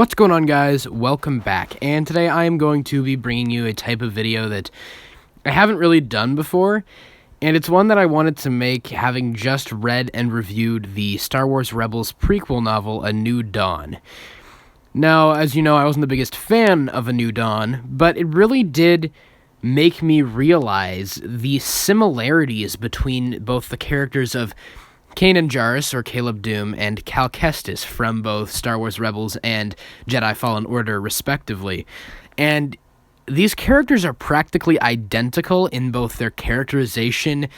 What's going on, guys? Welcome back, and today I am going to be bringing you a type of video that I haven't really done before, and it's one that I wanted to make having just read and reviewed the Star Wars Rebels prequel novel, A New Dawn. Now, as you know, I wasn't the biggest fan of A New Dawn, but it really did make me realize the similarities between both the characters of Kanan Jarrus, or Caleb Doom, and Cal Kestis from both Star Wars Rebels and Jedi Fallen Order, respectively. And these characters are practically identical in both their characterization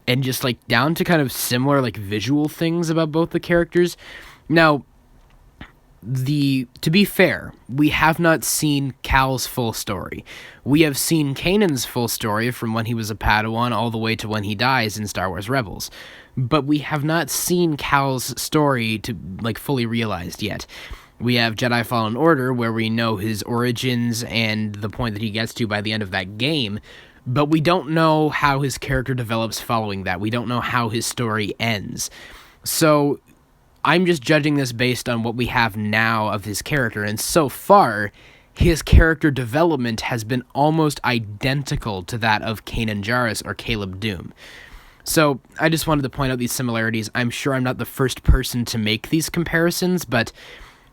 and just, down to kind of similar, visual things about both the characters. Now, to be fair, we have not seen Cal's full story. We have seen Kanan's full story from when he was a Padawan all the way to when he dies in Star Wars Rebels. But we have not seen Cal's story to, fully realized yet. We have Jedi Fallen Order, where we know his origins and the point that he gets to by the end of that game, but we don't know how his character develops following that. We don't know how his story ends. So I'm just judging this based on what we have now of his character, and so far, his character development has been almost identical to that of Kanan Jarrus or Caleb Doom. So I just wanted to point out these similarities. I'm sure I'm not the first person to make these comparisons, but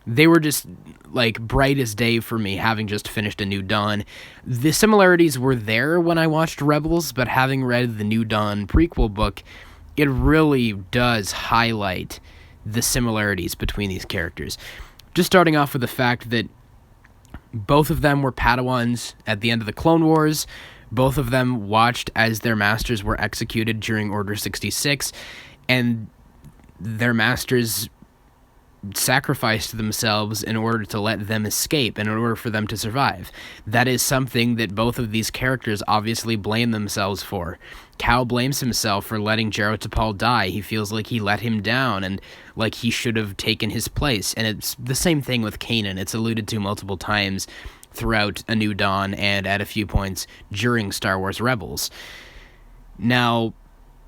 they were just, bright as day for me, having just finished A New Dawn. The similarities were there when I watched Rebels, but having read the New Dawn prequel book, it really does highlight the similarities between these characters. Just starting off with the fact that both of them were Padawans at the end of the Clone Wars. Both of them watched as their masters were executed during Order 66, and their masters sacrificed themselves in order to let them escape, in order for them to survive. That is something that both of these characters obviously blame themselves for. Cal blames himself for letting Jaro Tapal die. He feels like he let him down and like he should have taken his place. And it's the same thing with Kanan. It's alluded to multiple times throughout A New Dawn and at a few points during Star Wars Rebels. Now,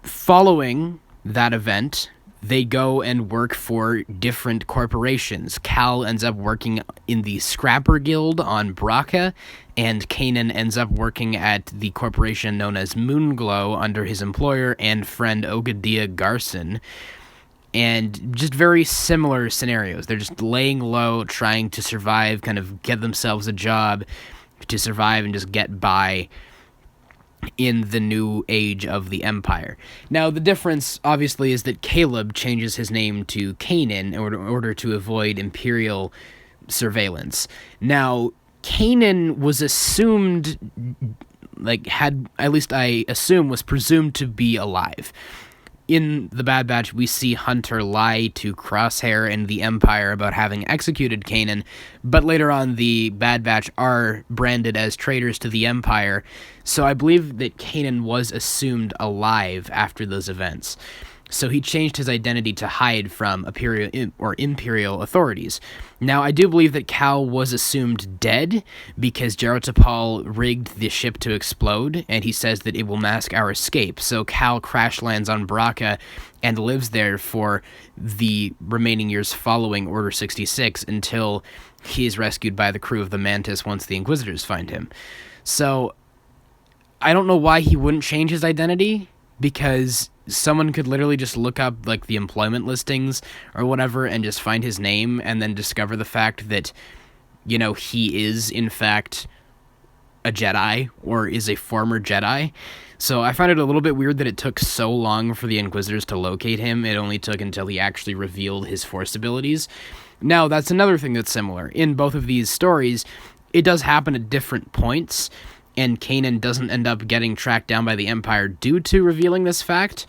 following that event, they go and work for different corporations. Cal ends up working in the Scrapper Guild on Braca, and Kanan ends up working at the corporation known as Moonglow under his employer and friend Ogadia Garson. And just very similar scenarios. They're just laying low, trying to survive, kind of get themselves a job to survive and just get by in the new age of the Empire. Now, the difference, obviously, is that Caleb changes his name to Kanan in order to avoid Imperial surveillance. Now, Kanan was assumed, was presumed to be alive. In The Bad Batch, we see Hunter lie to Crosshair and the Empire about having executed Kanan, but later on the Bad Batch are branded as traitors to the Empire, so I believe that Kanan was assumed alive after those events. So he changed his identity to hide from Imperial authorities. Now, I do believe that Cal was assumed dead because Jaro Tapal rigged the ship to explode, and he says that it will mask our escape. So Cal crash lands on Braca and lives there for the remaining years following Order 66 until he is rescued by the crew of the Mantis once the Inquisitors find him. So I don't know why he wouldn't change his identity, because someone could literally just look up the employment listings or whatever and just find his name and then discover the fact that, he is in fact a Jedi or is a former Jedi. So I find it a little bit weird that it took so long for the Inquisitors to locate him. It only took until he actually revealed his Force abilities. Now, that's another thing that's similar. In both of these stories, it does happen at different points, and Kanan doesn't end up getting tracked down by the Empire due to revealing this fact,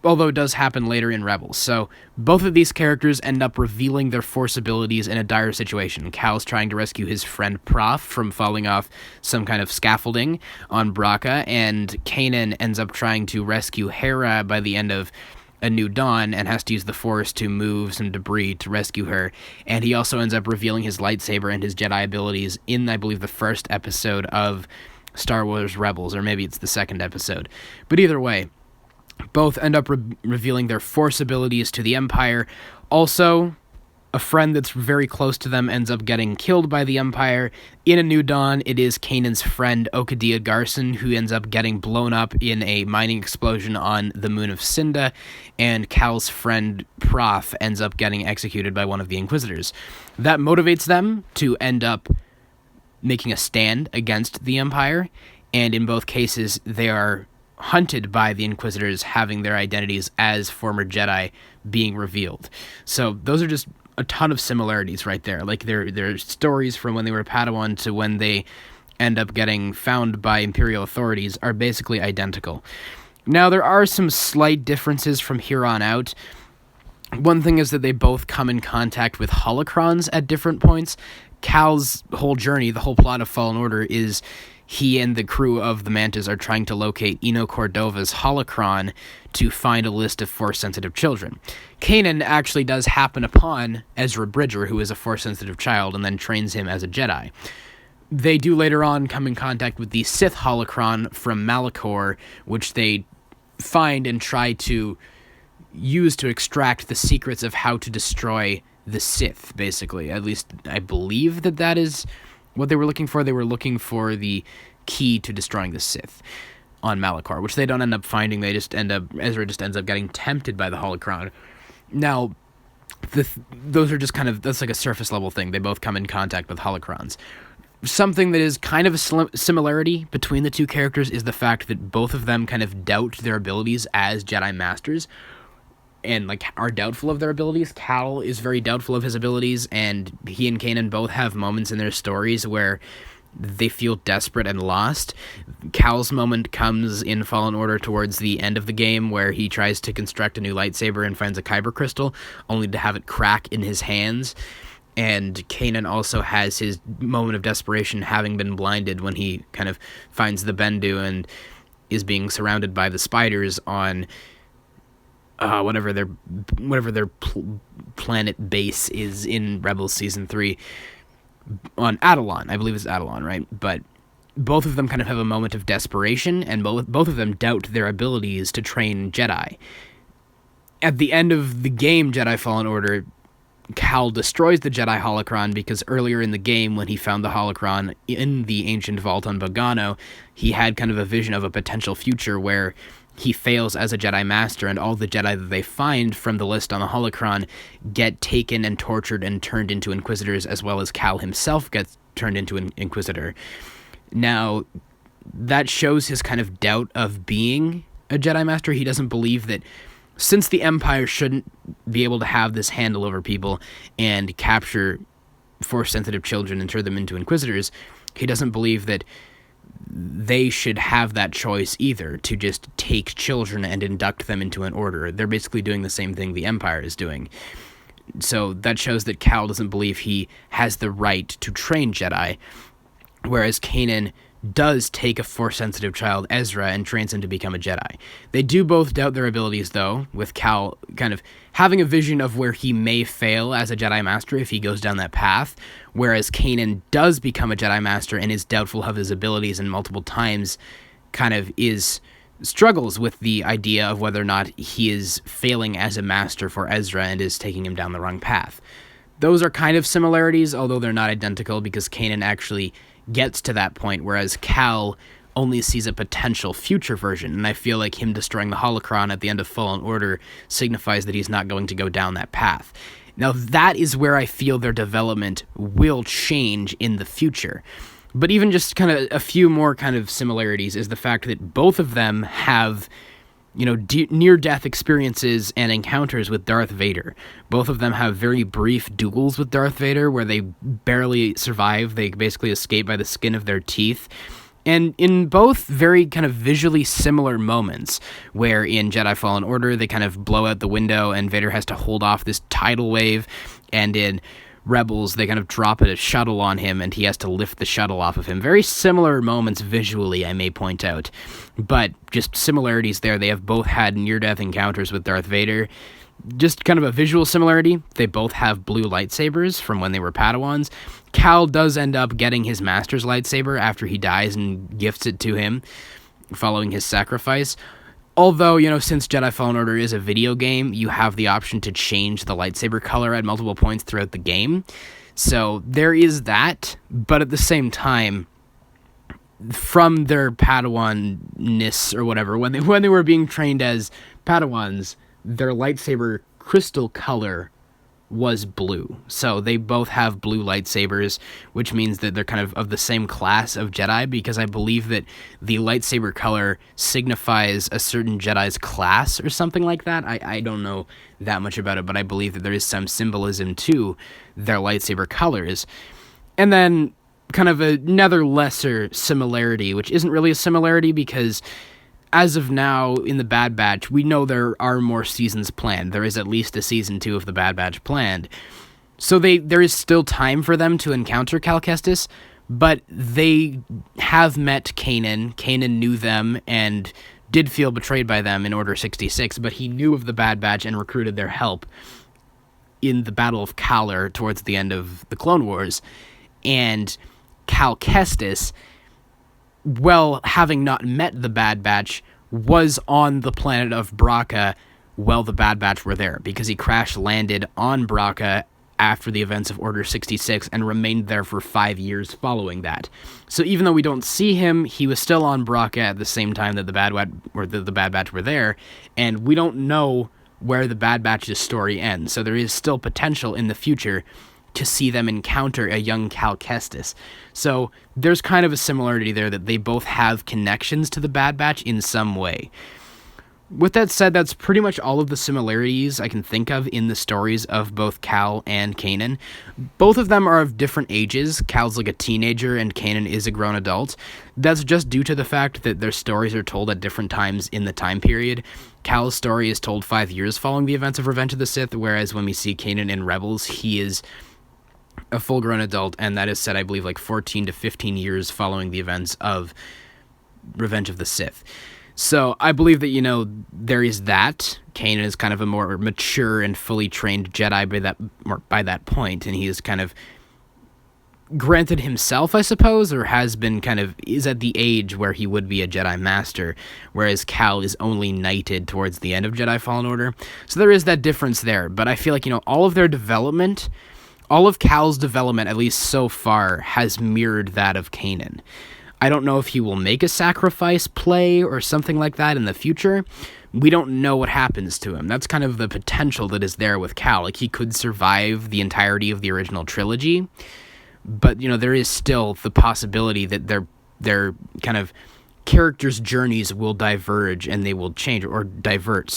although it does happen later in Rebels. So both of these characters end up revealing their Force abilities in a dire situation. Cal's trying to rescue his friend Prof from falling off some kind of scaffolding on Braca, and Kanan ends up trying to rescue Hera by the end of A New Dawn and has to use the Force to move some debris to rescue her. And he also ends up revealing his lightsaber and his Jedi abilities in, I believe, the first episode of Star Wars Rebels, or maybe it's the second episode. But either way, both end up revealing their Force abilities to the Empire. Also, a friend that's very close to them ends up getting killed by the Empire. In A New Dawn, it is Kanan's friend Okadia Garson who ends up getting blown up in a mining explosion on the moon of Cinda, and Cal's friend Prof ends up getting executed by one of the Inquisitors. That motivates them to end up making a stand against the Empire, and in both cases, they are hunted by the Inquisitors, having their identities as former Jedi being revealed. So those are just a ton of similarities right there. Like, their stories from when they were Padawan to when they end up getting found by Imperial authorities are basically identical. Now, there are some slight differences from here on out. One thing is that they both come in contact with holocrons at different points. Cal's whole journey, the whole plot of Fallen Order, is he and the crew of the Mantis are trying to locate Eno Cordova's holocron to find a list of Force-sensitive children. Kanan actually does happen upon Ezra Bridger, who is a Force-sensitive child, and then trains him as a Jedi. They do later on come in contact with the Sith holocron from Malachor, which they find and try to use to extract the secrets of how to destroy the Sith, basically. At least I believe that is what they were looking for. They were looking for the key to destroying the Sith on Malachor, which they don't end up finding. Ezra just ends up getting tempted by the holocron. Now, those are just that's like a surface level thing. They both come in contact with holocrons. Something that is kind of a similarity between the two characters is the fact that both of them kind of doubt their abilities as Jedi Masters, and are doubtful of their abilities. Cal is very doubtful of his abilities, and he and Kanan both have moments in their stories where they feel desperate and lost. Cal's moment comes in Fallen Order towards the end of the game, where he tries to construct a new lightsaber and finds a kyber crystal, only to have it crack in his hands. And Kanan also has his moment of desperation, having been blinded, when he kind of finds the Bendu and is being surrounded by the spiders on whatever their planet base is in Rebels Season 3, on Atollon. I believe it's Atollon, right? But both of them kind of have a moment of desperation, and both of them doubt their abilities to train Jedi. At the end of the game, Jedi Fallen Order, Cal destroys the Jedi holocron because earlier in the game, when he found the holocron in the ancient vault on Bogano, he had kind of a vision of a potential future where he fails as a Jedi Master, and all the Jedi that they find from the list on the holocron get taken and tortured and turned into Inquisitors, as well as Cal himself gets turned into an Inquisitor. Now, that shows his kind of doubt of being a Jedi Master. He doesn't believe that, since the Empire shouldn't be able to have this handle over people and capture Force-sensitive children and turn them into Inquisitors, he doesn't believe that they should have that choice either, to just take children and induct them into an order. They're basically doing the same thing the Empire is doing. So that shows that Cal doesn't believe he has the right to train Jedi, whereas Kanan does take a Force-sensitive child, Ezra, and trains him to become a Jedi. They do both doubt their abilities, though, with Cal kind of having a vision of where he may fail as a Jedi Master if he goes down that path, whereas Kanan does become a Jedi Master and is doubtful of his abilities, and multiple times kind of struggles with the idea of whether or not he is failing as a Master for Ezra and is taking him down the wrong path. Those are kind of similarities, although they're not identical, because Kanan actually gets to that point, whereas Cal only sees a potential future version, and I feel like him destroying the holocron at the end of Fallen Order signifies that he's not going to go down that path. Now, that is where I feel their development will change in the future. But even just kind of a few more kind of similarities is the fact that both of them have, near-death experiences and encounters with Darth Vader. Both of them have very brief duels with Darth Vader where they barely survive. They basically escape by the skin of their teeth. And in both very kind of visually similar moments, where in Jedi Fallen Order they kind of blow out the window and Vader has to hold off this tidal wave, and in Rebels they kind of drop a shuttle on him and he has to lift the shuttle off of him. Very similar moments visually, I may point out, but just similarities there. They have both had near-death encounters with Darth Vader. Just kind of a visual similarity, they both have blue lightsabers from when they were Padawans. Cal does end up getting his master's lightsaber after he dies and gifts it to him following his sacrifice. Although, since Jedi Fallen Order is a video game, you have the option to change the lightsaber color at multiple points throughout the game. So there is that, but at the same time, from their Padawan-ness or whatever, when they were being trained as Padawans, their lightsaber crystal color was blue. So they both have blue lightsabers, which means that they're kind of the same class of Jedi, because I believe that the lightsaber color signifies a certain Jedi's class or something like that. I don't know that much about it, but I believe that there is some symbolism to their lightsaber colors. And then kind of another lesser similarity, which isn't really a similarity because as of now, in the Bad Batch, we know there are more seasons planned. There is at least a season 2 of the Bad Batch planned. So there is still time for them to encounter Cal Kestis, but they have met Kanan. Kanan knew them and did feel betrayed by them in Order 66, but he knew of the Bad Batch and recruited their help in the Battle of Kalar towards the end of the Clone Wars. And Cal Kestis, well, having not met the Bad Batch, was on the planet of Braca while the Bad Batch were there, because he crash-landed on Braca after the events of Order 66 and remained there for 5 years following that. So even though we don't see him, he was still on Braca at the same time that the Bad Batch were there, and we don't know where the Bad Batch's story ends. So there is still potential in the future to see them encounter a young Cal Kestis. So there's kind of a similarity there that they both have connections to the Bad Batch in some way. With that said, that's pretty much all of the similarities I can think of in the stories of both Cal and Kanan. Both of them are of different ages. Cal's like a teenager and Kanan is a grown adult. That's just due to the fact that their stories are told at different times in the time period. Cal's story is told 5 years following the events of Revenge of the Sith, whereas when we see Kanan in Rebels, he is a full-grown adult, and that is set, I believe, like 14 to 15 years following the events of Revenge of the Sith. So I believe that, there is that. Kanan is kind of a more mature and fully trained Jedi by that point, and he is kind of granted himself, I suppose, or is at the age where he would be a Jedi Master, whereas Cal is only knighted towards the end of Jedi Fallen Order. So there is that difference there, but I feel like, all of their development, all of Cal's development, at least so far, has mirrored that of Kanan. I don't know if he will make a sacrifice play or something like that in the future. We don't know what happens to him. That's kind of the potential that is there with Cal. Like, he could survive the entirety of the original trilogy, but, there is still the possibility that their kind of characters' journeys will diverge and they will change, or divert,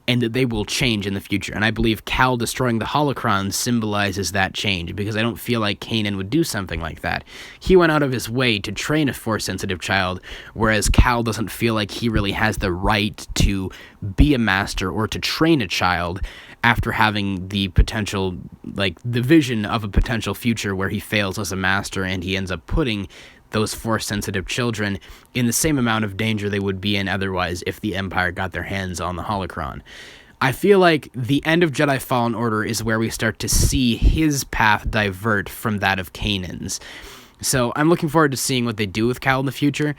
and that they will change in the future. And I believe Cal destroying the holocron symbolizes that change, because I don't feel like Kanan would do something like that. He went out of his way to train a Force-sensitive child, whereas Cal doesn't feel like he really has the right to be a master or to train a child after having the potential, the vision of a potential future where he fails as a master and he ends up putting those Force-sensitive children in the same amount of danger they would be in otherwise if the Empire got their hands on the holocron. I feel like the end of Jedi Fallen Order is where we start to see his path divert from that of Kanan's. So I'm looking forward to seeing what they do with Cal in the future,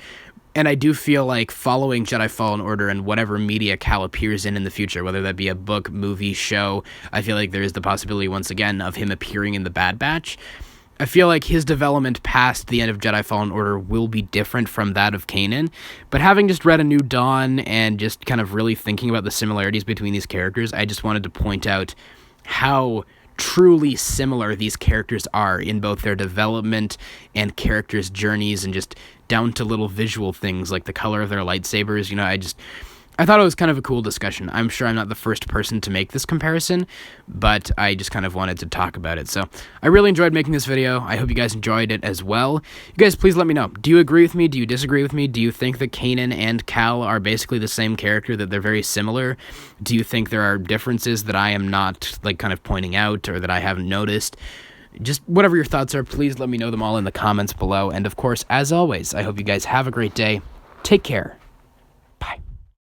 and I do feel like following Jedi Fallen Order and whatever media Cal appears in the future, whether that be a book, movie, show, I feel like there is the possibility once again of him appearing in the Bad Batch. I feel like his development past the end of Jedi Fallen Order will be different from that of Kanan, but having just read A New Dawn and just kind of really thinking about the similarities between these characters, I just wanted to point out how truly similar these characters are in both their development and characters' journeys, and just down to little visual things like the color of their lightsabers. I thought it was kind of a cool discussion. I'm sure I'm not the first person to make this comparison, but I just kind of wanted to talk about it. So I really enjoyed making this video. I hope you guys enjoyed it as well. You guys, please let me know. Do you agree with me? Do you disagree with me? Do you think that Kanan and Cal are basically the same character, that they're very similar? Do you think there are differences that I am not, kind of pointing out, or that I haven't noticed? Just whatever your thoughts are, please let me know them all in the comments below. And of course, as always, I hope you guys have a great day. Take care.